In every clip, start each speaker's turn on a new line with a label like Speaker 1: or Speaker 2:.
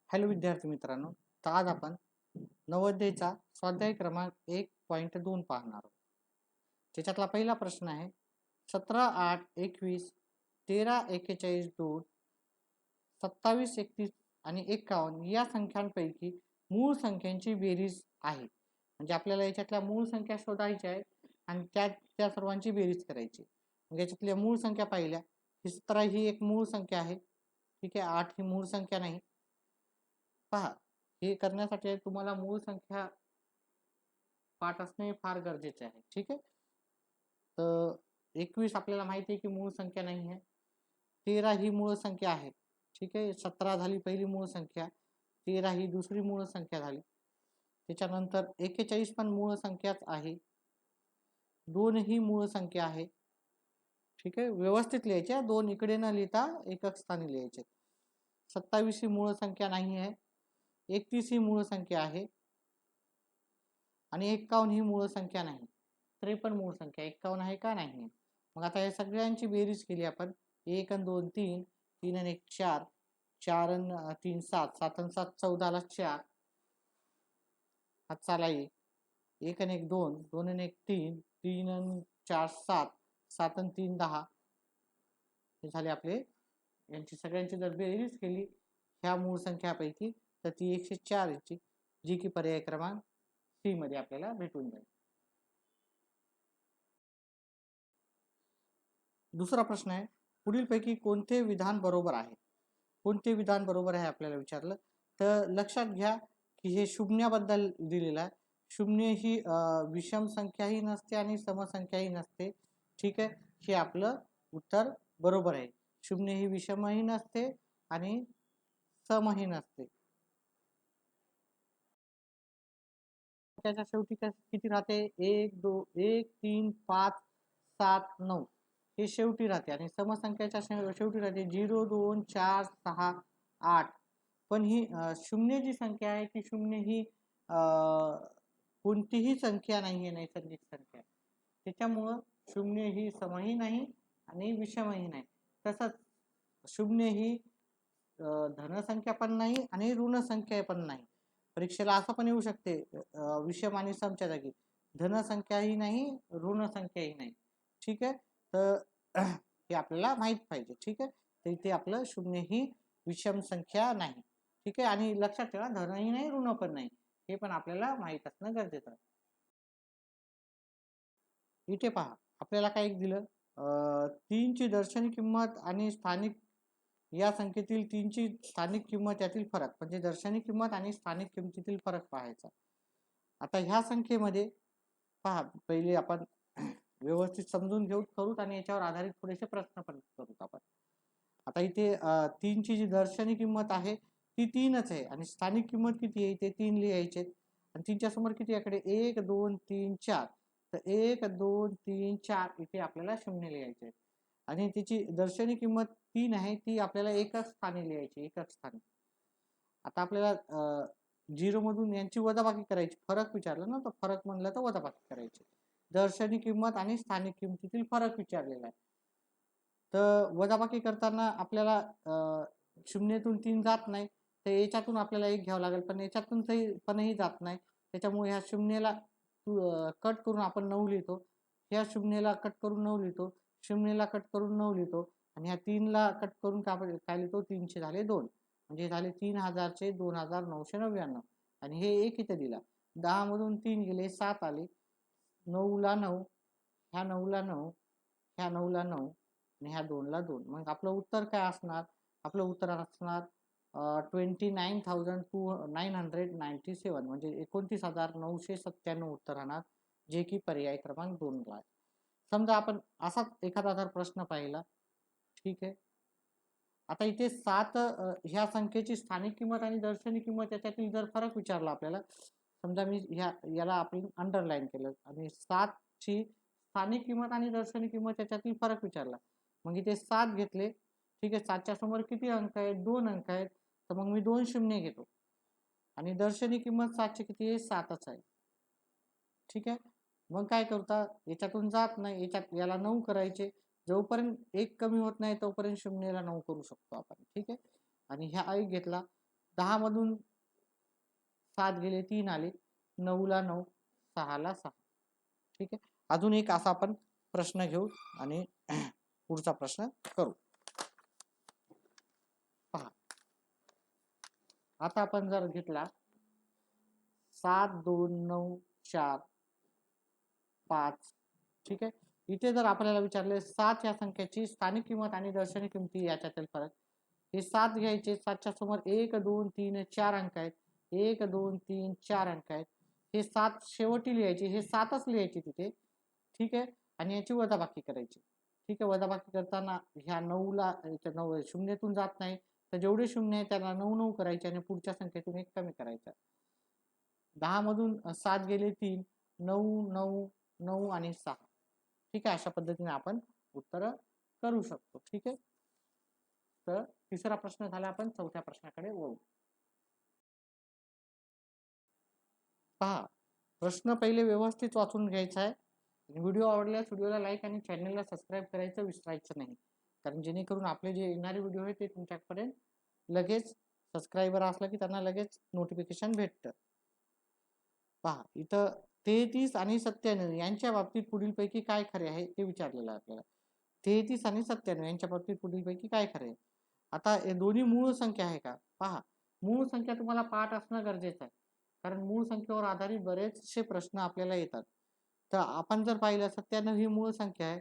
Speaker 1: Hello विद्यार्थी मित्रांनो, तर आज आपण नवोदयचा स्वाध्याय क्रमांक 1.2 पाहणार आहोत. त्याच्यातला पहिला प्रश्न आहे 17, 8, 21, 13, 41, 2, 27, 31 आणि 51 या संख्यांपैकी मूळ संख्यांची बेरीज आहे. म्हणजे आपल्याला याच्यातल्या मूळ संख्या शोधायच्या आहेत आणि त्या सर्वांची बेरीज करायची. मग याच्यातल्या मूळ संख्या पाहिल्या, 17 ही एक मूळ संख्या आहे, ठीक आहे. 8 ही मूळ संख्या नाही. पहा, हे करण्यासाठी तुम्हाला मूळ संख्या पाठ असणे फार गरजेचे आहे, ठीक आहे. तर 21 आपल्याला माहिती आहे की मूळ संख्या नाही आहे. 13 ही मूळ संख्या आहे, ठीक आहे. 17 झाली पहिली मूळ संख्या, 13 ही दुसरी मूळ संख्या झाली. त्याच्यानंतर 41 पण मूळ संख्याच आहे, 2 ही मूळ संख्या आहे, ठीक आहे. व्यवस्थित लिहायचे, 2 इकडे न लिहिता एकक स्थानी लिहायचे. 27 ही मूळ संख्या नाही आहे, 31 ही मूळ संख्या आहे आणि 51 ही मूळ संख्या नाही. 53 मूळ संख्या, 51 आहे का नाही. मग आता या सगळ्यांची बेरीज केली आपण, 1 आणि 2 3, 3 आणि 1 4, 4 आणि 3 7, 7 आणि 7 14 ला 4, हातचाला 1, 1 आणि 1 2, 2 आणि 1 3, 3 आणि 4 7, 7 आणि 3 10. हे झाले आपले. यांची सगळ्यांची जर बेरीज केली ह्या मूळ संख्यापैकी तर ती 104 येते, जी की पर्याय क्रमांक सी मध्ये आपल्याला भेटून जाईल. दुसरा प्रश्न आहे, पुढीलपैकी कोणते विधान बरोबर आहे. कोणते विधान बरोबर आहे आपल्याला विचारलं तर लक्षात घ्या की हे शून्याबद्दल दिलेलं आहे. शून्य ही विषम संख्याही नसते आणि समसंख्याही नसते, ठीक आहे. हे आपलं उत्तर बरोबर आहे. शून्य ही विषमही नसते आणि समही नसते. त्याच्या शेवटी किती राहते, 1 2 1 3 5 7 9 हे शेवटी राहते आणि समसंख्याच्या शेवटी राहते 0 2 4 6 8. पण ही शून्य जी संख्या आहे ती शून्य ही कोणतीही संख्या नाही आहे, नैसर्गिक संख्या. त्याच्यामुळं शून्य ही समही नाही आणि विषमही नाही. तसंच शून्य ही धनसंख्या पण नाही आणि ऋण संख्या पण नाही. परीक्षेला असं पण येऊ शकते विषम आणि समच्या जागी धनसंख्याही नाही ऋण संख्याही नाही, ठीक आहे. तर हे आपल्याला माहित पाहिजे, ठीक आहे. तर इथे आपलं शून्य ही विषम संख्या नाही, ठीक आहे. आणि लक्षात ठेवा धनही नाही ऋण पण नाही, हे पण आपल्याला माहित असणं गरजेचं आहे. इथे पहा आपल्याला काय दिलं, 3 ची दर्शनी किंमत आणि स्थानिक या संख्येतील 3 ची स्थानिक किंमत यातील फरक, म्हणजे दर्शनी किंमत आणि स्थानिक किंमतीतील फरक पाहायचा. आता ह्या संख्येमध्ये पहा, पहिले आपण व्यवस्थित समजून घेऊ करूत आणि याच्यावर आधारित थोडेसे प्रश्न पण करूत आपण. आता इथे 3 ची जी दर्शनी किंमत आहे ती 3च आहे आणि स्थानिक किंमत किती आहे ते 3 लिहायचे आणि 3च्या समोर किती याकडे 1 2 3 4, तर 1 2 3 4 इथे आपल्याला शून्य लिहायचे आणि तिची दर्शनी किंमत 3 आहे ती आपल्याला एकच स्थानी लिहायची, एकच स्थानी. आता आपल्याला 0 मधून यांची वजाबाकी करायची, फरक विचारला ना, तर फरक म्हणलं तर वजाबाकी करायची. दर्शनी किंमत आणि स्थानिक किंमतीतील फरक विचारलेला आहे. तर वजाबाकी करताना आपल्याला शून्यातून 3 जात नाही, तर याच्यातून आपल्याला 1 घ्यावं लागेल, पण याच्यातून पणही जात नाही. त्याच्यामुळे ह्या शून्याला कट करून आपण 9 लिहितो, ह्या शून्याला कट करून 9 लिहितो, शून्याला कट करून 9 लिहितो आणि ह्या 3ला कट करून काय लिहितो, 300 झाले 2, म्हणजे झाले 3000चे 2999 आणि हे 1 इथे दिला. 10 मधून 3 गेले 7 आले, 9 ला 9, ह्या 9 ला 9, ह्या 9 ला 9 आणि ह्या 2 ला 2. मग आपलं उत्तर काय असणार, आपलं उत्तर असणार 29,997, म्हणजे 29,997 उत्तर राहणार, जे की पर्याय क्रमांक 2 ला आहे. समजा आपण असाच एखादा जर प्रश्न पाहिला, ठीक आहे. आता इथे 7 ह्या संख्येची स्थानिक किंमत आणि दर्शनी किंमत याच्यातील जर फरक विचारला आपल्याला, समजा मी याला आपण अंडरलाईन केलं आणि 7 ची स्थानिक किंमत आणि दर्शनी किंमत याच्यातील फरक विचारला, मग इथे 7 घेतले, ठीक आहे. 7च्या समोर किती अंक आहेत, 2 अंक आहेत, तर मग मी 2 शून्य घेतो आणि दर्शनी किंमत 7ची किती आहे, 7च आहे, ठीक आहे. मग काय करता, याच्यातून जात नाही, याला 9 करायचे, जोपर्यंत 1 कमी होत नाही तोपर्यंत शून्याला 9 करू शकतो आपण, ठीक आहे. आणि ह्या 1 घेतला, 10 मधून 7 गेले, 3 आले, 9 ला 9, 6 ला 6. ठीक आहे. अजून एक असा आपण प्रश्न घेऊ आणि पुढचा प्रश्न करू. पहा, आता आपण जर घेतला 7 2 9 4 5. ठीक आहे. इथे जर आपल्याला विचारले 7 या संख्येची स्थानिक किंमत आणि दर्शनी किमती याच्यातील फरक. हे 7 घ्यायचे, 7च्या समोर 1 2 3 4 अंक आहेत, 1 2 3 4 अंक आहेत. हे 7 शेवटी लिहायचे, हे 7च लिहायचे तिथे. ठीक आहे. आणि याची वजाबाकी करायची. ठीक आहे. वजाबाकी करताना ह्या 9 ला 9 शून्यातून जात नाही, तर जेवढे शून्य आहे त्याला 9 9 करायचे आणि पुढच्या संख्येतून एक कमी करायचा. 10 मधून 7 गेले 3, 9 9 9 आणि 6. ठीक आहे. अशा पद्धतीने आपण उत्तर करू शकतो. ठीक आहे. तर तिसरा प्रश्न झाला, आपण चौथ्या प्रश्नाकडे वळू. पहा, प्रश्न पहिले व्यवस्थित वाचून घ्यायचा आहे. व्हिडिओ आवडल्यास व्हिडिओला लाईक आणि चॅनलला सबस्क्राईब करायचं विसरायचं नाही, कारण जेणेकरून आपले जे येणारे व्हिडिओ आहे ते तुमच्यापर्यंत लगेच, सबस्क्रायबर असला की त्यांना लगेच नोटिफिकेशन भेटतं. पहा, इथं 33 आणि 97 यांच्या बाबतीत पुढीलपैकी काय खरे आहे ते विचारलेलं आहे आपल्याला. 33 आणि 97 यांच्या बाबतीत पुढीलपैकी काय खरे आहे. आता हे दोन्ही मूळ संख्या आहे का. पहा, मूळ संख्या तुम्हाला पाठ असणं गरजेचं आहे, कारण मूळ संख्येवर आधारित बरेचसे प्रश्न आपल्याला येतात. तर आपण जर पाहिलं 97 ही मूळ संख्या आहे,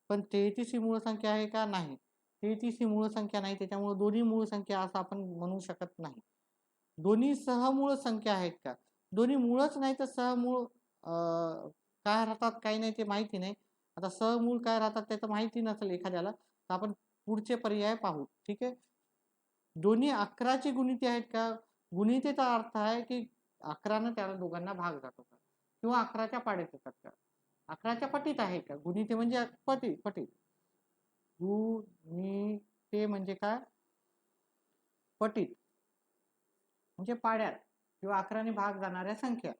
Speaker 1: पण 33 ही मूळ संख्या आहे का. नाही, 33 ही मूळ संख्या नाही, त्याच्यामुळे दोन्ही मूळ संख्या असं आपण म्हणू शकत नाही. दोन्ही सहमूळ संख्या आहेत का. दोन्ही मूळच नाही तर सहमूळ काय राहतात काही नाही ते माहिती नाही. आता सहमूळ काय राहतात त्याचं माहिती नसेल एखाद्याला, तर आपण पुढचे पर्याय पाहू. ठीक आहे. दोन्ही 11ची गुणिते आहेत का. गुणितेचा अर्थ आहे की 11 त्याला दोघांना भाग जातो का, किंवा 11च्या पाड्यात येतात का. 11च्या पटीत आहे का. गुणिते म्हणजे पटीत. गुणिते म्हणजे काय, पटीत म्हणजे पाड्यात किंवा 11ने भाग जाणाऱ्या संख्या.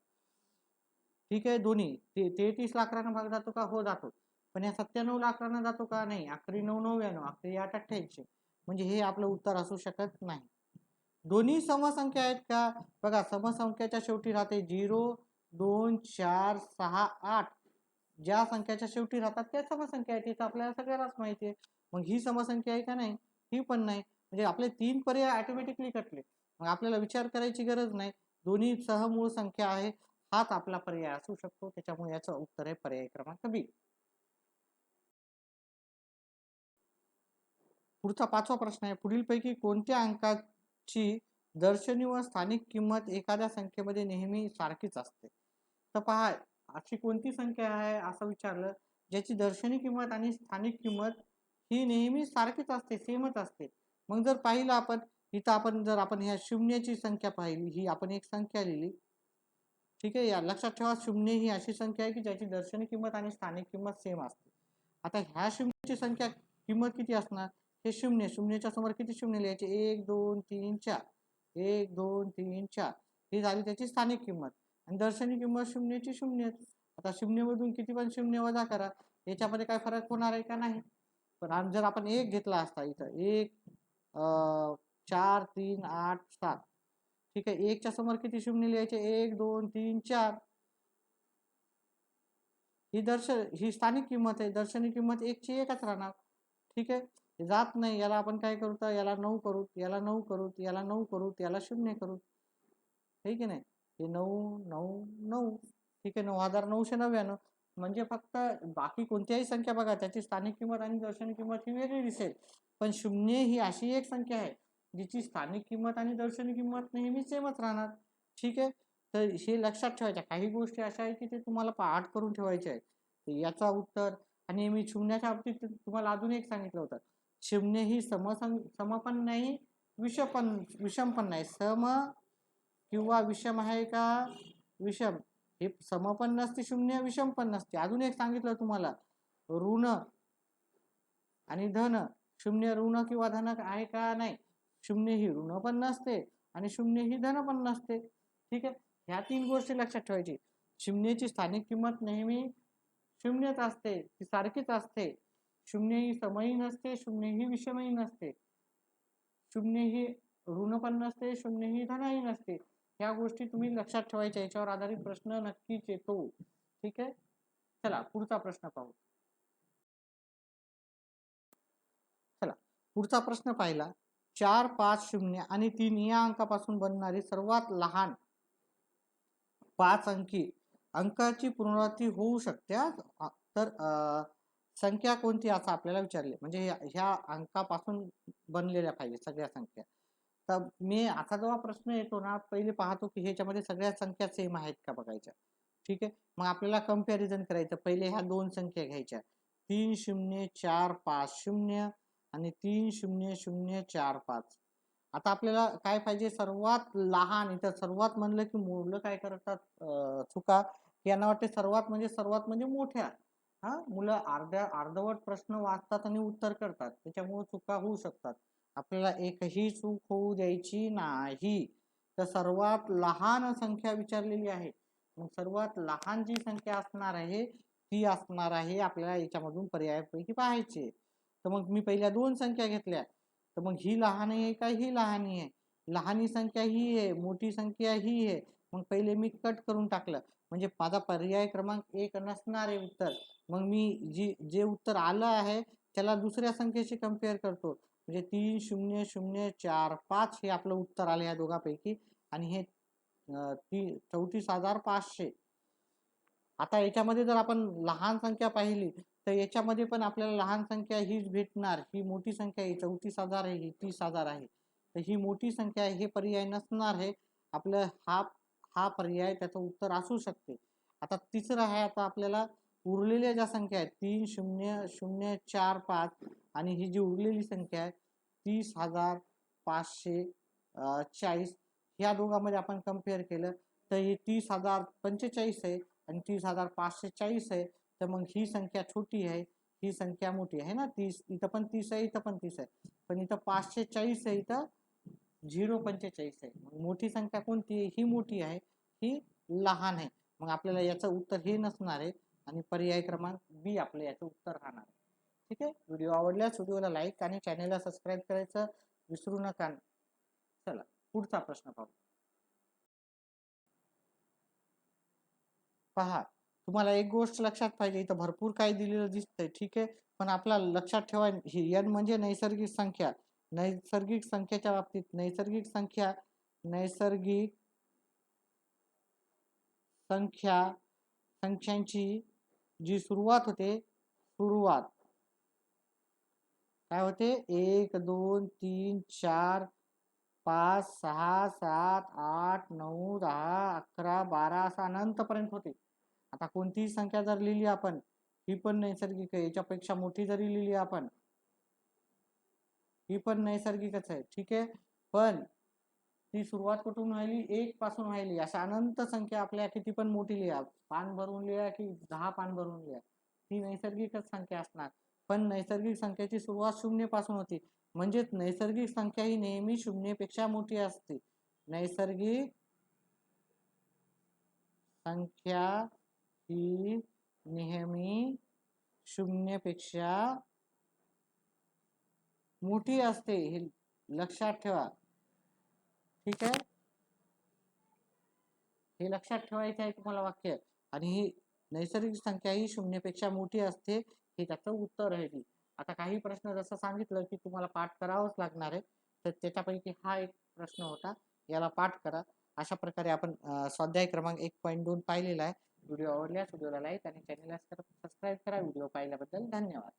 Speaker 1: ठीक आहे. दोन्ही 33 ला 11ने भाग जातो का. हो जातो. पण या 97 ला 11ने जातो का. नाही. 11 9 99, 11 8 88, म्हणजे हे आपलं उत्तर असू शकत नाही. दोन्ही समसंख्या आहेत का. बघा, समसंख्याच्या शेवटी राहते 0 2 4 6 8. ज्या संख्याच्या शेवटी राहतात त्या समसंख्या आहेत, हे आपल्याला सगळ्यांनाच माहिती आहे. मग ही समसंख्या आहे का. नाही, ही पण नाही. म्हणजे आपले 3 पर्याय ऑटोमॅटिकली कटले. मग आपल्याला विचार करायची गरज नाही. दोन्ही सहमूळ संख्या आहे, हाच आपला पर्याय असू शकतो. त्याच्यामुळे याचं उत्तर आहे पर्याय क्रमांक बी. पुढचा 5वा प्रश्न आहे, पुढीलपैकी कोणत्या अंकाची दर्शनी व स्थानिक किंमत एखाद्या संख्येमध्ये नेहमी सारखीच असते. तर पहा, अशी कोणती संख्या आहे असं विचारलं ज्याची दर्शनी किंमत आणि स्थानिक किंमत ही नेहमी सारखीच असते, सेमच असते. मग जर पाहिलं आपण इथं, आपण ह्या शून्याची संख्या पाहिली, ही आपण एक संख्या लिहिली. ठीक आहे. या लक्षात ठेवा, शून्य ही अशी संख्या आहे की ज्याची दर्शनी किंमत आणि स्थानिक किंमत सेम असते. आता ह्या शून्याची संख्या किंमत किती असणार. हे शून्य, शून्याच्या समोर किती शून्य लिहायचे. 1 2 3 4, 1 2 3 4, ही झाली त्याची स्थानिक किंमत. आणि दर्शनी किंमत शून्याची शून्य. आता शून्यमधून किती पण शून्य वजा करा, याच्यामध्ये काय फरक होणार आहे का. नाही. पण जर आपण 1 घेतला असता इथं 1 4 3 8 7. ठीक आहे. 1 च्या समोर किती शून्य लिहायचे. 1 2 3 4. ही स्थानिक किंमत आहे. दर्शनी किंमत 1 ची 1च राहणार. ठीक आहे. जात नाही. याला आपण काय करू, तर याला 9 करू, याला 9 करू, याला 9 करू, याला 0 करू. ठीक आहे. नाही, हे 9 9 9. ठीक आहे. 9999. म्हणजे फक्त बाकी कोणत्याही संख्या बघा, त्याची स्थानिक किंमत आणि दर्शनी किंमत ही वेगळी दिसेल, पण 0 ही अशी एक संख्या आहे जिची स्थानिक किंमत आणि दर्शनी किंमत नेहमी सेमच राहणार. ठीक आहे. तर हे लक्षात ठेवायच्या. काही गोष्टी अशा आहेत की ते तुम्हाला पाठ करून ठेवायचे आहेत. याचा उत्तर. आणि मी शून्याच्या बाबतीत तुम्हाला अजून एक सांगितलं होतं, शून्य ही सम पण नाही, विषम पण नाही. सम किंवा विषम आहे का. विषम. हे सम पण नसते शून्य, विषम पण नसते. अजून एक सांगितलं तुम्हाला, ऋण आणि धन. शून्य ऋण किंवा धन आहे का. नाही, शून्य ही ऋण पण नसते आणि शून्य ही धन पण नसते. ठीक आहे. ह्या 3 गोष्टी लक्षात ठेवायची. शून्याची स्थानिक किंमत नेहमी शून्यच असते, ती सारखीच असते. शून्य ही समही नसते, शून्य ही विषमही नसते. शून्य ही ऋण पण नसते, शून्यही धनही नसते. ह्या गोष्टी तुम्ही लक्षात ठेवायच्या, याच्यावर आधारित प्रश्न नक्कीच येतो. ठीक आहे, चला पुढचा प्रश्न पाहू. चला पुढचा प्रश्न पाहिला. 4, 5, 0 आणि 3 या अंकापासून बनणारी सर्वात लहान 5 अंकाची पुनरावृत्ती होऊ शकते. तर संख्या कोणती असं आपल्याला विचारले, म्हणजे ह्या अंकापासून बनलेल्या पाहिजे सगळ्या संख्या. तर मी असा जेव्हा प्रश्न येतो ना, पहिले पाहतो की ह्याच्यामध्ये सगळ्या संख्या सेम आहेत का बघायच्या. ठीक आहे, मग आपल्याला कंपॅरिझन करायचं. पहिले ह्या दोन संख्या घ्यायच्या, 3 0 4 5 0 आणि 3 0 0 4 5. आता आपल्याला काय पाहिजे, सर्वात लहान. इथं सर्वात म्हणलं की मुलं काय करतात चुका, यांना वाटते सर्वात म्हणजे मोठ्या. मुलं अर्धवट प्रश्न वाचतात आणि उत्तर करतात, त्याच्यामुळे चुका होऊ शकतात. आपल्याला एकही चूक होऊ द्यायची नाही. तर सर्वात लहान संख्या विचारलेली आहे. मग सर्वात लहान जी संख्या असणार आहे ती असणार आहे आपल्याला याच्यामधून पर्यायापैकी पाहायची. तर मग मी पहिल्या दोन संख्या घेतल्या, तर मग ही लहान आहे का ही लहान आहे. लहानी संख्या ही आहे, मोठी संख्या ही आहे. मग पहिले मी कट करून टाकलं, म्हणजे माझा पर्याय क्रमांक 1 नसणार आहे उत्तर. मग मी जे उत्तर आलं आहे त्याला दुसऱ्या संख्येशी कम्पेअर करतो, म्हणजे 3 0 0 4 5 हे आपलं उत्तर आलं या दोघांपैकी. आणि हे 34,500. आता याच्यामध्ये जर आपण लहान संख्या पाहिली तर याच्यामध्ये पण आपल्याला लहान संख्या हीच भेटणार. ही मोठी संख्या आहे, 34,000 आहे, ही 30,000 आहे. तर ही मोठी संख्या आहे, हे पर्याय नसणार आहे आपलं. हा पर्याय त्याचं उत्तर असू शकते. आता तिसरं आहे, आता आपल्याला उरलेल्या ज्या संख्या आहेत 3 0 0 4 5 आणि ही जी उरलेली संख्या आहे 30,540, ह्या दोघांमध्ये आपण कम्पेअर केलं तर ही 30,045 आहे आणि 30,540 आहे. तर मग ही संख्या छोटी आहे, ही संख्या मोठी आहे ना. 30 इथं पण 30 आहे, इथं पण 30 आहे, पण इथं 540 आहे, इथं 045 आहे. मग मोठी संख्या कोणती आहे, ही मोठी आहे, ही लहान आहे. मग आपल्याला याचं उत्तर हे नसणार आहे आणि पर्याय क्रमांक बी आपलं याचं उत्तर राहणार आहे. ठीक आहे, व्हिडिओ आवडल्यास व्हिडिओला लाईक आणि चॅनलला सबस्क्राईब करायचं विसरू नका. चला पुढचा प्रश्न पाहू. पहा, तुम्हाला एक गोष्ट लक्षात पाहिजे, इथं भरपूर काही दिलेलं दिसतंय. ठीक आहे, पण आपल्याला लक्षात ठेवा, ही n म्हणजे नैसर्गिक संख्या. नैसर्गिक संख्येच्या बाबतीत नैसर्गिक संख्यांची जी सुरुवात होते, काय होते, 1 2 3 4 5 6 7 8 9 10 11 12 असा अनंतपर्यंत होते. आता कोणतीही संख्या जर लिहिली आपण, ही पण नैसर्गिक आहे. याच्यापेक्षा मोठी जरी लिहिली आपण, ही पण नैसर्गिकच आहे. ठीक आहे, पण ती सुरुवात कुठून व्हायली, 1 पासून व्हायली. अशा अनंत संख्या आपल्या किती पण मोठी लिहा, पान भरून लिहा की 10 पान भरून लिहा, ती नैसर्गिकच संख्या असणार. पण नैसर्गिक संख्येची सुरुवात 0 पासून होती, म्हणजेच नैसर्गिक संख्या ही नेहमी 0 पेक्षा मोठी असते. नैसर्गिक संख्या ही नेहमी 0 पेक्षा मोठी असते, हे लक्षात ठेवा. ठीक आहे, हे लक्षात ठेवायचं आहे तुम्हाला वाक्य. आणि ही नैसर्गिक संख्या ही 0 पेक्षा मोठी असते, हे त्याचं उत्तर आहे. आता काही प्रश्न जसं सांगितलं की तुम्हाला पाठ करावंच लागणार आहे, तर त्याच्यापैकी हा एक प्रश्न होता, याला पाठ करा. अशा प्रकारे आपण स्वाध्याय क्रमांक 1.2 पाहिलेला आहे. व्हिडिओ आवडल्यास व्हिडिओला लाईक आणि चॅनलला सबस्क्राईब करा. व्हिडिओ पाहिल्याबद्दल धन्यवाद.